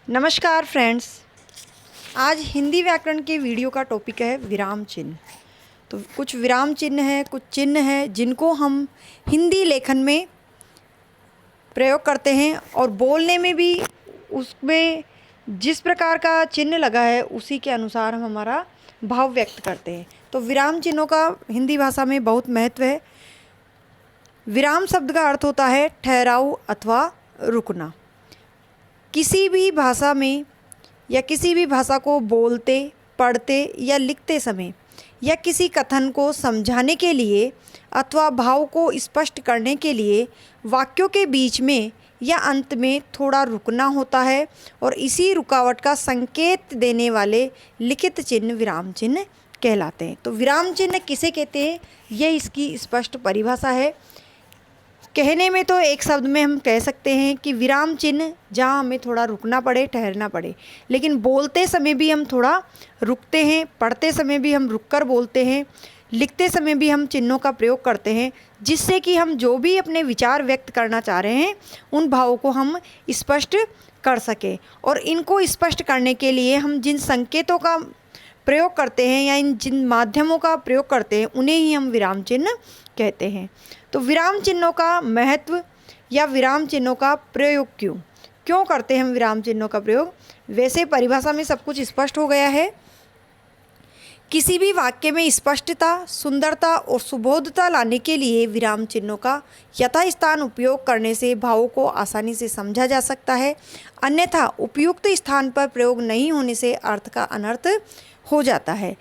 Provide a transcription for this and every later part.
नमस्कार फ्रेंड्स। आज हिंदी व्याकरण के वीडियो का टॉपिक है विराम चिन्ह। तो कुछ विराम चिन्ह है, कुछ चिन्ह है जिनको हम हिंदी लेखन में प्रयोग करते हैं और बोलने में भी उसमें जिस प्रकार का चिन्ह लगा है उसी के अनुसार हम हमारा भाव व्यक्त करते हैं। तो विराम चिन्हों का हिंदी भाषा में बहुत महत्व है। विराम शब्द का अर्थ होता है ठहराव अथवा रुकना। किसी भी भाषा में या किसी भी भाषा को बोलते, पढ़ते या लिखते समय या किसी कथन को समझाने के लिए अथवा भाव को स्पष्ट करने के लिए वाक्यों के बीच में या अंत में थोड़ा रुकना होता है और इसी रुकावट का संकेत देने वाले लिखित चिन्ह विराम चिन्ह कहलाते हैं। तो विराम चिन्ह किसे कहते हैं, ये इसकी स्पष्ट परिभाषा है। कहने में तो एक शब्द में हम कह सकते हैं कि विराम चिन्ह जहाँ हमें थोड़ा रुकना पड़े, ठहरना पड़े, लेकिन बोलते समय भी हम थोड़ा रुकते हैं, पढ़ते समय भी हम रुककर बोलते हैं, लिखते समय भी हम चिन्हों का प्रयोग करते हैं, जिससे कि हम जो भी अपने विचार व्यक्त करना चाह रहे हैं उन भावों को हम स्पष्ट कर सकें। और इनको स्पष्ट करने के लिए हम जिन संकेतों का प्रयोग करते हैं या इन जिन माध्यमों का प्रयोग करते हैं उन्हें ही हम विराम चिन्ह कहते हैं। तो विराम चिन्हों का महत्व या विराम चिन्हों का प्रयोग क्यों करते हैं हम विराम चिन्हों का प्रयोग, वैसे परिभाषा में सब कुछ स्पष्ट हो गया है। किसी भी वाक्य में स्पष्टता, सुंदरता और सुबोधता लाने के लिए विराम चिन्हों का यथास्थान उपयोग करने से भावों को आसानी से समझा जा सकता है। अन्यथा उपयुक्त स्थान पर प्रयोग नहीं होने से अर्थ का अनर्थ हो जाता है।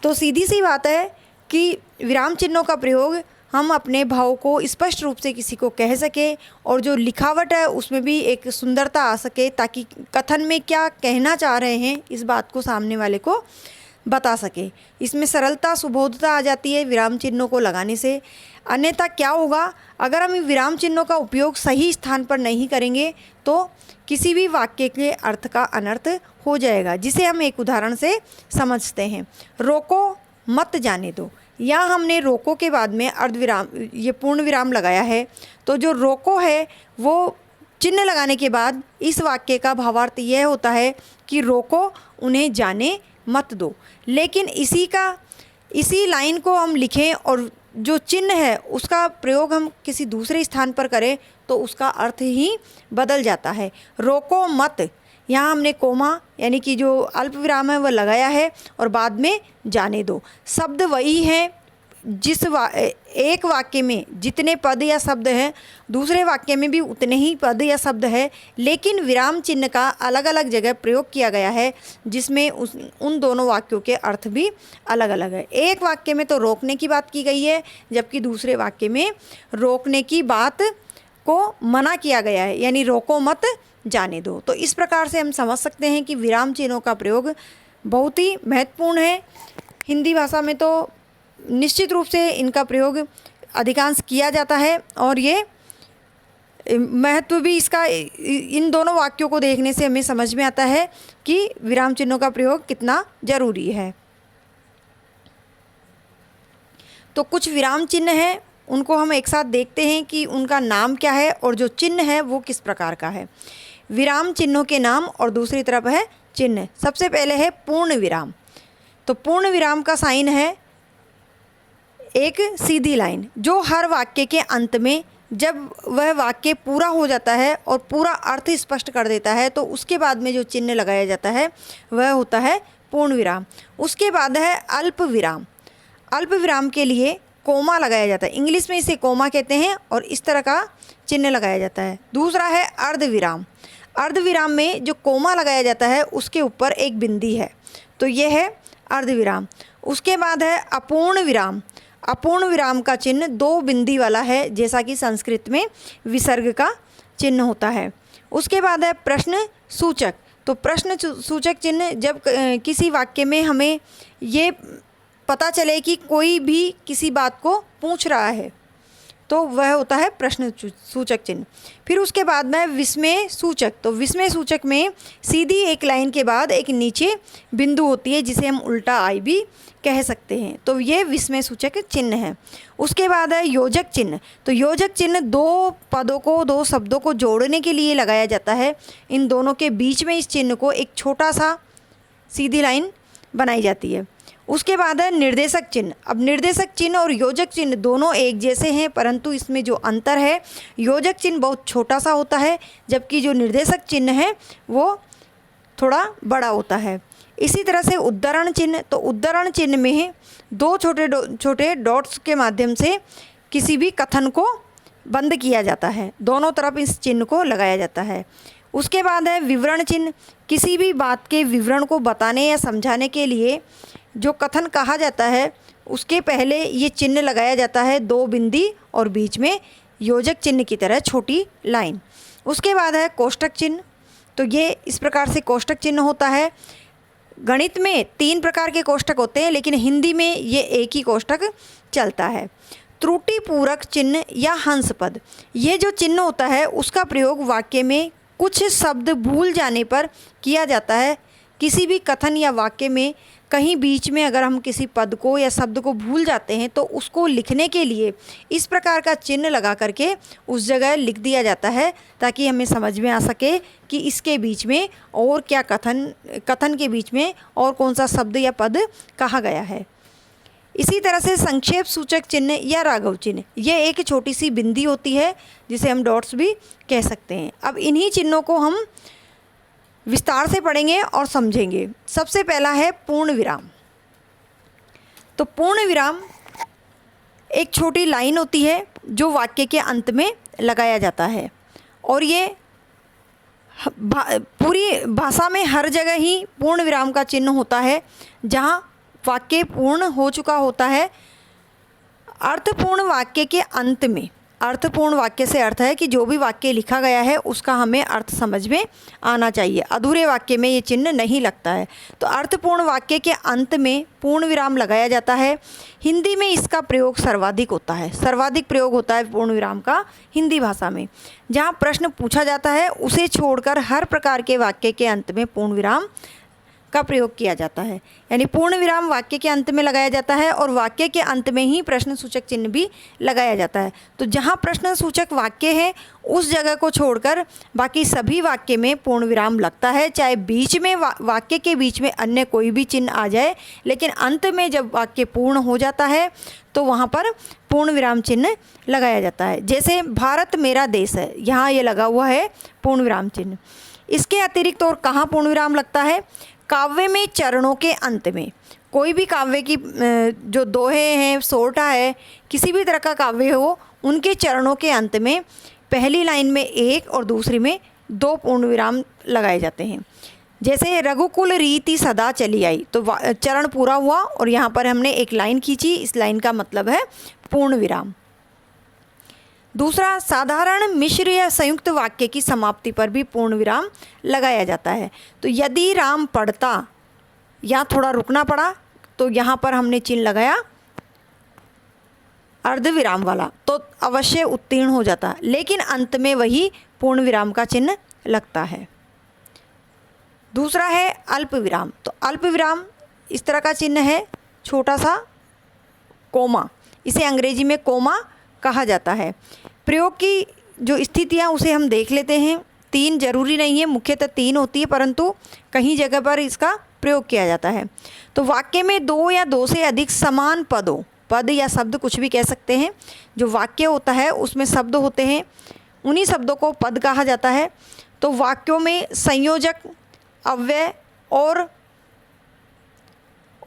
तो सीधी सी बात है कि विराम चिन्हों का प्रयोग हम अपने भाव को स्पष्ट रूप से किसी को कह सके और जो लिखावट है उसमें भी एक सुंदरता आ सके, ताकि कथन में क्या कहना चाह रहे हैं इस बात को सामने वाले को बता सके। इसमें सरलता, सुबोधता आ जाती है विराम चिन्हों को लगाने से। अन्यथा क्या होगा, अगर हम विराम चिन्हों का उपयोग सही स्थान पर नहीं करेंगे तो किसी भी वाक्य के अर्थ का अनर्थ हो जाएगा, जिसे हम एक उदाहरण से समझते हैं। रोको मत जाने दो। यहाँ हमने रोको के बाद में अर्धविराम, ये पूर्ण विराम लगाया है। तो जो रोको है वो चिन्ह लगाने के बाद इस वाक्य का भावार्थ यह होता है कि रोको, उन्हें जाने मत दो। लेकिन इसी लाइन को हम लिखें और जो चिन्ह है उसका प्रयोग हम किसी दूसरे स्थान पर करें तो उसका अर्थ ही बदल जाता है। रोको मत, यहाँ हमने कोमा यानी कि जो अल्प विराम है वह लगाया है और बाद में जाने दो। शब्द वही है, एक वाक्य में जितने पद या शब्द हैं दूसरे वाक्य में भी उतने ही पद या शब्द है, लेकिन विराम चिन्ह का अलग अलग जगह प्रयोग किया गया है जिसमें उन दोनों वाक्यों के अर्थ भी अलग अलग है। एक वाक्य में तो रोकने की बात की गई है, जबकि दूसरे वाक्य में रोकने की बात को मना किया गया है, यानी रोको मत जाने दो। तो इस प्रकार से हम समझ सकते हैं कि विराम चिन्हों का प्रयोग बहुत ही महत्वपूर्ण है। हिंदी भाषा में तो निश्चित रूप से इनका प्रयोग अधिकांश किया जाता है और ये महत्व भी इसका इन दोनों वाक्यों को देखने से हमें समझ में आता है कि विराम चिन्हों का प्रयोग कितना जरूरी है। तो कुछ विराम चिन्ह हैं, उनको हम एक साथ देखते हैं कि उनका नाम क्या है और जो चिन्ह है वो किस प्रकार का है। विराम चिन्हों के नाम और दूसरी तरफ है चिन्ह। सबसे पहले है पूर्ण विराम। तो पूर्ण विराम का साइन है एक सीधी लाइन, जो हर वाक्य के अंत में जब वह वाक्य पूरा हो जाता है और पूरा अर्थ स्पष्ट कर देता है तो उसके बाद में जो चिन्ह लगाया जाता है वह होता है पूर्ण विराम। उसके बाद है अल्प विराम। अल्प विराम के लिए कोमा लगाया जाता है, इंग्लिश में इसे कोमा कहते हैं और इस तरह का चिन्ह लगाया जाता है। दूसरा है अर्ध विराम। अर्ध विराम में जो कोमा लगाया जाता है उसके ऊपर एक बिंदी है, तो यह है अर्ध विराम। उसके बाद है अपूर्ण विराम। अपूर्ण विराम का चिन्ह दो बिंदी वाला है, जैसा कि संस्कृत में विसर्ग का चिन्ह होता है। उसके बाद है प्रश्न सूचक। तो प्रश्न सूचक चिन्ह जब किसी वाक्य में हमें ये पता चले कि कोई भी किसी बात को पूछ रहा है तो वह होता है प्रश्न सूचक चिन्ह। फिर उसके बाद में विस्मय सूचक। तो विस्मय सूचक में सीधी एक लाइन के बाद एक नीचे बिंदु होती है जिसे हम उल्टा आई भी कह सकते हैं, तो ये विस्मय सूचक चिन्ह है। उसके बाद है योजक चिन्ह। तो योजक चिन्ह दो पदों को, दो शब्दों को जोड़ने के लिए लगाया जाता है। इन दोनों के बीच में इस चिन्ह को एक छोटा सा सीधी लाइन बनाई जाती है। उसके बाद है निर्देशक चिन्ह। अब निर्देशक चिन्ह और योजक चिन्ह दोनों एक जैसे हैं, परंतु इसमें जो अंतर है, योजक चिन्ह बहुत छोटा सा होता है जबकि जो निर्देशक चिन्ह है वो थोड़ा बड़ा होता है। इसी तरह से उद्धरण चिन्ह। तो उद्धरण चिन्ह में दो छोटे डॉट्स के माध्यम से किसी भी कथन को बंद किया जाता है, दोनों तरफ इस चिन्ह को लगाया जाता है। उसके बाद है विवरण चिन्ह। किसी भी बात के विवरण को बताने या समझाने के लिए जो कथन कहा जाता है उसके पहले ये चिन्ह लगाया जाता है, दो बिंदी और बीच में योजक चिन्ह की तरह छोटी लाइन। उसके बाद है कोष्ठक चिन्ह। तो ये इस प्रकार से कोष्ठक चिन्ह होता है। गणित में 3 प्रकार के कोष्ठक होते हैं, लेकिन हिंदी में ये एक ही कोष्ठक चलता है। त्रुटि पूरक चिन्ह या हंस पद। ये जो चिन्ह होता है उसका प्रयोग वाक्य में कुछ शब्द भूल जाने पर किया जाता है। किसी भी कथन या वाक्य में कहीं बीच में अगर हम किसी पद को या शब्द को भूल जाते हैं तो उसको लिखने के लिए इस प्रकार का चिन्ह लगा करके उस जगह लिख दिया जाता है, ताकि हमें समझ में आ सके कि इसके बीच में और क्या कथन के बीच में और कौन सा शब्द या पद कहा गया है। इसी तरह से संक्षेप सूचक चिन्ह या राघव चिन्ह, ये एक छोटी सी बिंदी होती है जिसे हम डॉट्स भी कह सकते हैं। अब इन्हीं चिन्हों को हम विस्तार से पढ़ेंगे और समझेंगे। सबसे पहला है पूर्ण विराम। तो पूर्ण विराम एक छोटी लाइन होती है जो वाक्य के अंत में लगाया जाता है, और ये पूरी भाषा में हर जगह ही पूर्ण विराम का चिन्ह होता है। जहाँ वाक्य पूर्ण हो चुका होता है, अर्थपूर्ण वाक्य के अंत में, अर्थपूर्ण वाक्य से अर्थ है कि जो भी वाक्य लिखा गया है उसका हमें अर्थ समझ में आना चाहिए। अधूरे वाक्य में ये चिन्ह नहीं लगता है। तो अर्थपूर्ण वाक्य के अंत में पूर्ण विराम लगाया जाता है। हिंदी में इसका प्रयोग सर्वाधिक होता है, सर्वाधिक प्रयोग होता है पूर्ण विराम का हिंदी भाषा में। जहाँ प्रश्न पूछा जाता है उसे छोड़कर हर प्रकार के वाक्य के अंत में पूर्ण विराम का प्रयोग किया जाता है। यानी पूर्ण विराम वाक्य के अंत में लगाया जाता है और वाक्य के अंत में ही प्रश्न सूचक चिन्ह भी लगाया जाता है। तो जहाँ प्रश्न सूचक वाक्य है उस जगह को छोड़कर बाकी सभी वाक्य में पूर्ण विराम लगता है, चाहे बीच में वाक्य के बीच में अन्य कोई भी चिन्ह आ जाए, लेकिन अंत में जब वाक्य पूर्ण हो जाता है तो वहाँ पर पूर्ण विराम चिन्ह लगाया जाता है। जैसे भारत मेरा देश है, यहाँ ये लगा हुआ है पूर्ण विराम चिन्ह। इसके अतिरिक्त और कहाँ पूर्ण विराम लगता है? काव्य में चरणों के अंत में। कोई भी काव्य की जो दोहे हैं, सोरठा है, किसी भी तरह का काव्य हो, उनके चरणों के अंत में पहली लाइन में 1 और दूसरी में 2 पूर्ण विराम लगाए जाते हैं। जैसे रघुकुल रीति सदा चली आई, तो चरण पूरा हुआ और यहाँ पर हमने एक लाइन खींची, इस लाइन का मतलब है पूर्ण विराम। दूसरा, साधारण मिश्र या संयुक्त वाक्य की समाप्ति पर भी पूर्ण विराम लगाया जाता है। तो यदि राम पढ़ता, या थोड़ा रुकना पड़ा तो यहाँ पर हमने चिन्ह लगाया अर्ध विराम वाला, तो अवश्य उत्तीर्ण हो जाता, लेकिन अंत में वही पूर्ण विराम का चिन्ह लगता है। दूसरा है अल्प विराम। तो अल्प विराम इस तरह का चिन्ह है, छोटा सा कोमा, इसे अंग्रेजी में कोमा कहा जाता है। प्रयोग की जो स्थितियाँ उसे हम देख लेते हैं। 3 जरूरी नहीं है, मुख्यतः 3 होती है, परंतु कहीं जगह पर इसका प्रयोग किया जाता है। तो वाक्य में 2 या 2 से अधिक समान पदों, पद या शब्द कुछ भी कह सकते हैं, जो वाक्य होता है उसमें शब्द होते हैं, उन्हीं शब्दों को पद कहा जाता है। तो वाक्यों में संयोजक, अव्यय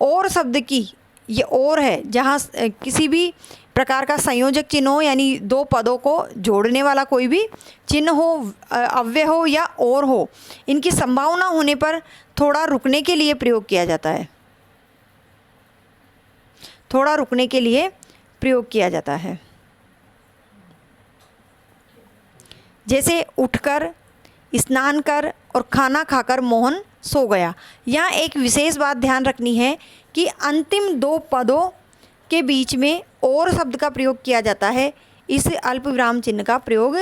और शब्द की, ये और है जहाँ किसी भी प्रकार का संयोजक चिन्ह हो, यानी 2 पदों को जोड़ने वाला कोई भी चिन्ह हो, अव्यय हो या और हो, इनकी संभावना होने पर थोड़ा रुकने के लिए प्रयोग किया जाता है, थोड़ा रुकने के लिए प्रयोग किया जाता है। जैसे उठकर, स्नान कर और खाना खाकर मोहन सो गया। यहाँ एक विशेष बात ध्यान रखनी है कि अंतिम 2 पदों के बीच में और शब्द का प्रयोग किया जाता है। इस अल्प विराम चिन्ह का प्रयोग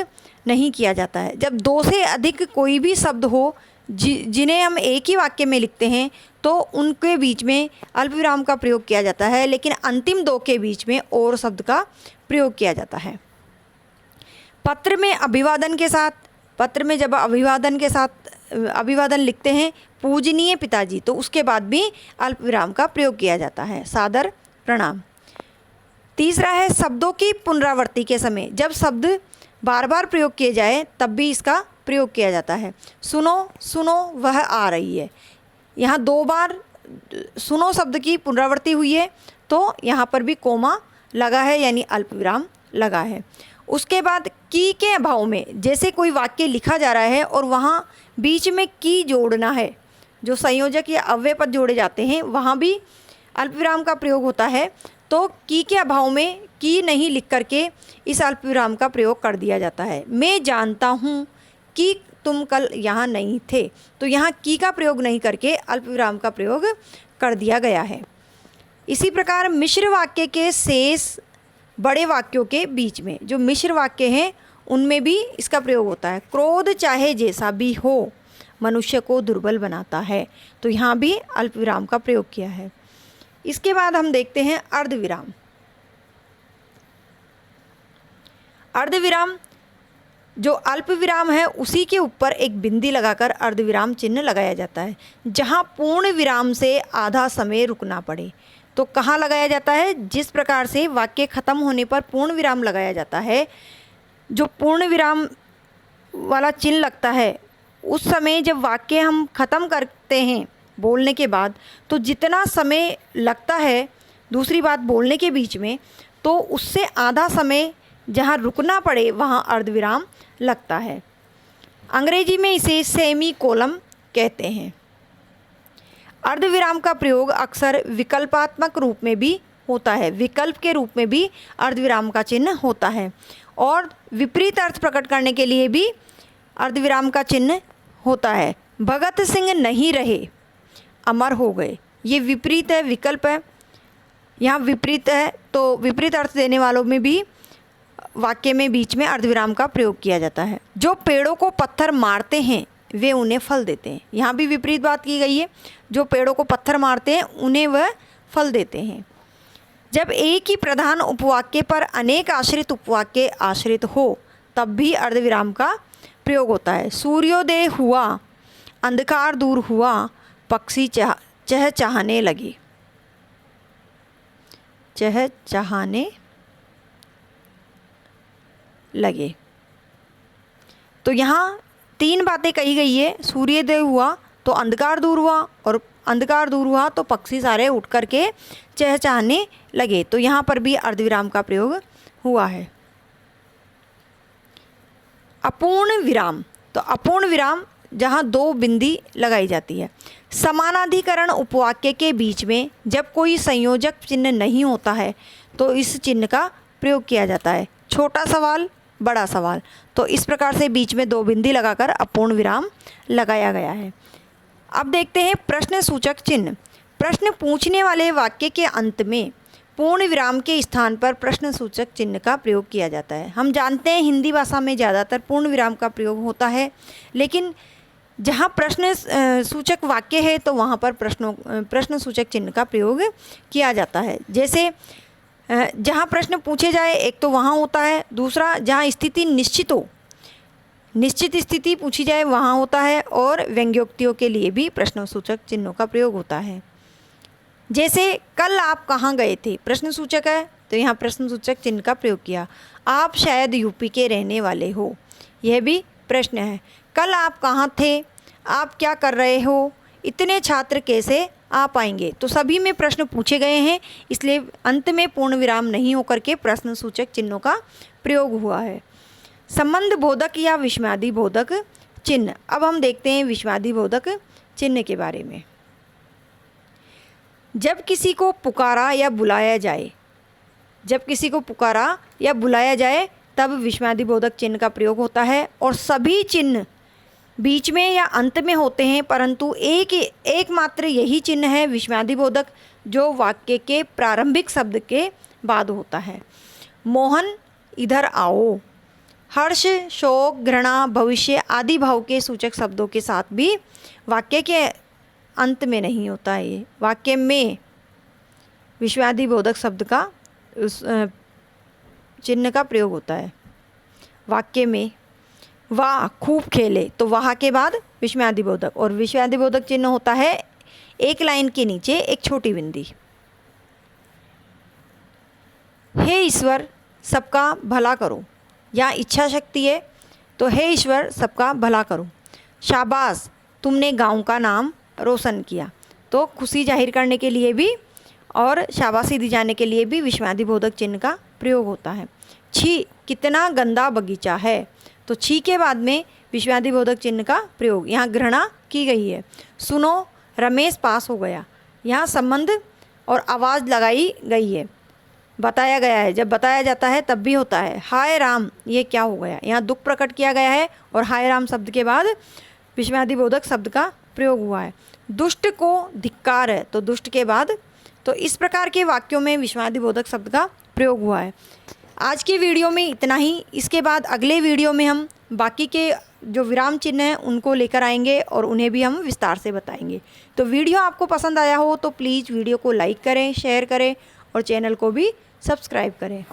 नहीं किया जाता है। जब दो से अधिक कोई भी शब्द हो जिन्हें हम एक ही वाक्य में लिखते हैं तो उनके बीच में अल्प विराम का प्रयोग किया जाता है, लेकिन अंतिम दो के बीच में और शब्द का प्रयोग किया जाता है। पत्र में अभिवादन के साथ, पत्र में जब अभिवादन लिखते हैं पूजनीय पिताजी, तो उसके बाद भी अल्प विराम का प्रयोग किया जाता है, सादर प्रणाम। तीसरा है शब्दों की पुनरावृत्ति के समय, जब शब्द बार बार प्रयोग किए जाए तब भी इसका प्रयोग किया जाता है। सुनो सुनो वह आ रही है, यहाँ 2 बार सुनो शब्द की पुनरावृत्ति हुई है तो यहाँ पर भी कोमा लगा है, यानी अल्प विराम लगा है। उसके बाद की के अभाव में, जैसे कोई वाक्य लिखा जा रहा है और वहाँ बीच में की जोड़ना है, जो संयोजक या अव्यय पद जोड़े जाते हैं वहाँ भी अल्प विराम का प्रयोग होता है, तो की के अभाव में की नहीं लिख करके इस अल्प विराम का प्रयोग कर दिया जाता है। मैं जानता हूँ कि तुम कल यहाँ नहीं थे, तो यहाँ की का प्रयोग नहीं करके अल्प विराम का प्रयोग कर दिया गया है। इसी प्रकार मिश्र वाक्य के शेष बड़े वाक्यों के बीच में, जो मिश्र वाक्य हैं उनमें भी इसका प्रयोग होता है। क्रोध चाहे जैसा भी हो मनुष्य को दुर्बल बनाता है, तो यहाँ भी अल्प विराम का प्रयोग किया है। इसके बाद हम देखते हैं अर्धविराम। अर्धविराम जो अल्प विराम है उसी के ऊपर एक बिंदी लगाकर अर्धविराम चिन्ह लगाया जाता है, जहाँ पूर्ण विराम से आधा समय रुकना पड़े। तो कहाँ लगाया जाता है? जिस प्रकार से वाक्य खत्म होने पर पूर्ण विराम लगाया जाता है, जो पूर्ण विराम वाला चिन्ह लगता है उस समय जब वाक्य हम ख़त्म करते हैं बोलने के बाद, तो जितना समय लगता है दूसरी बात बोलने के बीच में, तो उससे आधा समय जहाँ रुकना पड़े वहाँ अर्धविराम लगता है। अंग्रेजी में इसे सेमी कोलम कहते हैं। अर्धविराम का प्रयोग अक्सर विकल्पात्मक रूप में भी होता है, विकल्प के रूप में भी अर्धविराम का चिन्ह होता है, और विपरीत अर्थ प्रकट करने के लिए भी अर्धविराम का चिन्ह होता है। भगत सिंह नहीं रहे, अमर हो गए, ये विपरीत है, विकल्प है, यहाँ विपरीत है, तो विपरीत अर्थ देने वालों में भी वाक्य में बीच में अर्धविराम का प्रयोग किया जाता है। जो पेड़ों को पत्थर मारते हैं वे उन्हें फल देते हैं, यहाँ भी विपरीत बात की गई है। जो पेड़ों को पत्थर मारते हैं उन्हें वह फल देते हैं। जब एक ही प्रधान उपवाक्य पर अनेक आश्रित उपवाक्य आश्रित हो तब भी अर्धविराम का प्रयोग होता है। सूर्योदय हुआ, अंधकार दूर हुआ, पक्षी चहचहाने लगे, चहचहाने लगे। तो यहाँ 3 बातें कही गई है। सूर्योदय हुआ तो अंधकार दूर हुआ, और अंधकार दूर हुआ तो पक्षी सारे उठ करके चहचहाने लगे, तो यहाँ पर भी अर्धविराम का प्रयोग हुआ है। अपूर्ण विराम, तो अपूर्ण विराम जहाँ 2 बिंदी लगाई जाती है। समानाधिकरण उपवाक्य के बीच में जब कोई संयोजक चिन्ह नहीं होता है तो इस चिन्ह का प्रयोग किया जाता है। छोटा सवाल, बड़ा सवाल, तो इस प्रकार से बीच में 2 बिंदी लगाकर अपूर्ण विराम लगाया गया है। अब देखते हैं प्रश्न सूचक चिन्ह। प्रश्न पूछने वाले वाक्य के अंत में पूर्ण विराम के स्थान पर प्रश्न सूचक चिन्ह का प्रयोग किया जाता है। हम जानते हैं हिंदी भाषा में ज़्यादातर पूर्ण विराम का प्रयोग होता है, लेकिन जहाँ प्रश्न सूचक वाक्य है तो वहाँ पर प्रश्न सूचक चिन्ह का प्रयोग किया जाता है। जैसे जहाँ प्रश्न पूछे जाए एक तो वहाँ होता है, दूसरा जहाँ स्थिति निश्चित हो, निश्चित स्थिति पूछी जाए वहाँ होता है, और व्यंग्योक्तियों के लिए भी प्रश्न सूचक चिन्हों का प्रयोग होता है। जैसे कल आप कहाँ गए थे, प्रश्न सूचक है तो यहाँ प्रश्न सूचक चिन्ह का प्रयोग किया। आप शायद यूपी के रहने वाले हो, यह भी प्रश्न है। कल आप कहाँ थे, आप क्या कर रहे हो, इतने छात्र कैसे आ पाएंगे, तो सभी में प्रश्न पूछे गए हैं, इसलिए अंत में पूर्ण विराम नहीं होकर के प्रश्न सूचक चिन्हों का प्रयोग हुआ है। संबंध बोधक या विस्मयादि बोधक चिन्ह। अब हम देखते हैं विस्मयादि बोधक चिन्ह के बारे में। जब किसी को पुकारा या बुलाया जाए, जब किसी को पुकारा या बुलाया जाए तब विस्मयादि बोधक चिन्ह का प्रयोग होता है, और सभी चिन्ह बीच में या अंत में होते हैं, परंतु एकमात्र यही चिन्ह है विस्मयादि बोधक जो वाक्य के प्रारंभिक शब्द के बाद होता है। मोहन इधर आओ। हर्ष, शोक, घृणा, भविष्य आदि भाव के सूचक शब्दों के साथ भी वाक्य के अंत में नहीं होता है। ये वाक्य में विस्मयादिबोधक शब्द का उस चिन्ह का प्रयोग होता है। वाक्य में वाह खूब खेले, तो वाह के बाद विस्मयादिबोधक, और विस्मयादिबोधक चिन्ह होता है एक लाइन के नीचे एक छोटी बिंदी। हे ईश्वर सबका भला करो, यहाँ इच्छा शक्ति है तो हे ईश्वर सबका भला करो। शाबाश तुमने गांव का नाम रोशन किया, तो खुशी जाहिर करने के लिए भी और शाबाशी दी जाने के लिए भी विस्मयादिबोधक चिन्ह का प्रयोग होता है। छी कितना गंदा बगीचा है, तो छी के बाद में विस्मयादिबोधक चिन्ह का प्रयोग। यहाँ घृणा की गई है। सुनो रमेश पास हो गया, यहाँ संबंध और आवाज़ लगाई गई है, बताया गया है। जब बताया जाता है तब भी होता है। हाय राम ये क्या हो गया, यहाँ दुख प्रकट किया गया है और हाय राम शब्द के बाद विस्मयादिबोधक शब्द का प्रयोग हुआ है। दुष्ट को धिक्कार है, तो दुष्ट के बाद, तो इस प्रकार के वाक्यों में विस्मयादिबोधक शब्द का प्रयोग हुआ है। आज की वीडियो में इतना ही। इसके बाद अगले वीडियो में हम बाकी के जो विराम चिन्ह हैं उनको लेकर आएंगे और उन्हें भी हम विस्तार से बताएंगे। तो वीडियो आपको पसंद आया हो तो प्लीज़ वीडियो को लाइक करें, शेयर करें और चैनल को भी सब्सक्राइब करें।